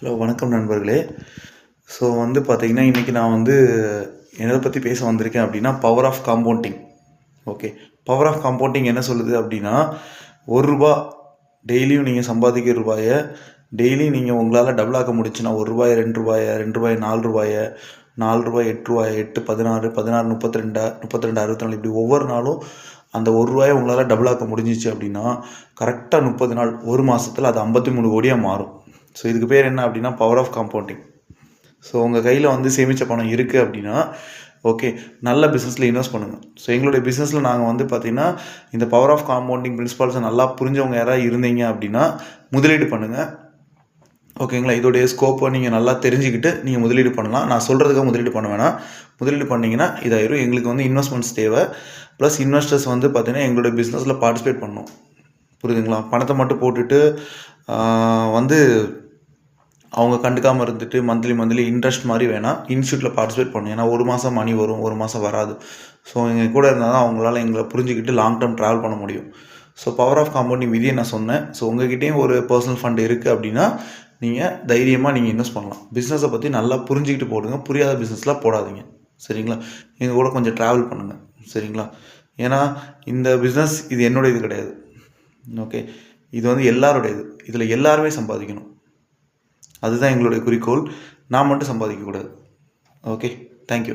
Hello வணக்கம் நண்பர்களே. So பார்த்தீங்கன்னா, இன்றைக்கி நான் எதை பற்றி பேச வந்திருக்கேன் அப்படின்னா, power of compounding. Okay, power of compounding என்ன சொல்லுது அப்படின்னா, ரூ. 1 டெய்லியும் நீங்கள் சம்பாதிக்கிற ரூபாயை டெய்லியும் நீங்கள் உங்களால் டபுள் ஆக்க முடிச்சுன்னா, ரூ. 1 2 ரூ. 2 4 4 8 8 16 16 32 32 64 இப்படி ஒவ்வொரு நாளும் அந்த ரூபாயை உங்களால் டபுள் ஆக்க முடிஞ்சிச்சு அப்படின்னா, கரெக்டாக 30 நாள், ஒரு மாதத்தில் அது 53 கோடியாக மாறும். ஸோ இதுக்கு பேர் என்ன அப்படின்னா, பவர் ஆஃப் காம்பவுண்டிங். ஸோ உங்கள் கையில் சேமித்த பணம் இருக்குது அப்படின்னா, ஓகே, நல்ல பிஸ்னஸில் இன்வெஸ்ட் பண்ணுங்கள். ஸோ எங்களுடைய பிஸ்னஸில் நாங்கள் பார்த்திங்கன்னா, இந்த பவர் ஆஃப் காம்பவுண்டிங் பிரின்சிபால்ஸை நல்லா புரிஞ்சவங்க யாராவது இருந்தீங்க அப்படின்னா முதலீடு பண்ணுங்கள். ஓகேங்களா? இதோடைய ஸ்கோப்பை நீங்கள் நல்லா தெரிஞ்சுக்கிட்டு நீங்கள் முதலீடு பண்ணலாம். நான் சொல்கிறதுக்காக முதலீடு பண்ண வேணாம். முதலீடு பண்ணிங்கன்னா இதாயிரும். எங்களுக்கு இன்வெஸ்ட்மெண்ட்ஸ் தேவை. ப்ளஸ் இன்வெஸ்டர்ஸ் பார்த்திங்கன்னா எங்களுடைய பிஸ்னஸில் பார்ட்டிசிபேட் பண்ணணும். புரியுதுங்களா? பணத்தை மட்டும் போட்டுட்டு அவங்க கண்டுக்காமல் இருந்துட்டு மந்த்லி இன்ட்ரெஸ்ட் மாதிரி வேணாம். இன்ஸ்டியூட்டில் பார்ட்டிசிபேட் பண்ணணும். ஏன்னா ஒரு மாதம் மணி வரும், ஒரு மாதம் வராது. ஸோ எங்கள் கூட இருந்தால் தான் அவங்களால எங்களை புரிஞ்சுக்கிட்டு லாங் டேர்ம் ட்ராவல் பண்ண முடியும். ஸோ பவர் ஆஃப் காம்பவுண்டிங் விதியை நான் சொன்னேன். ஸோ உங்கள்கிட்டையும் ஒரு பர்சனல் ஃபண்ட் இருக்குது அப்படின்னா நீங்கள் தைரியமாக இன்வெஸ்ட் பண்ணலாம். பிஸ்னஸை பற்றி நல்லா புரிஞ்சுக்கிட்டு போடுங்க. புரியாத பிஸ்னஸ்லாம் போடாதீங்க. சரிங்களா? எங்கள் கூட கொஞ்சம் ட்ராவல் பண்ணுங்கள். சரிங்களா? ஏன்னா இந்த பிஸ்னஸ் இது என்னுடைய இது கிடையாது. ஓகே, இது எல்லாருடையது. இதில் எல்லாருமே சம்பாதிக்கணும். அதுதான் எங்களுடைய குறிக்கோள். நான் மட்டும் சம்பாதிக்கக்கூடாது. Okay, thank you.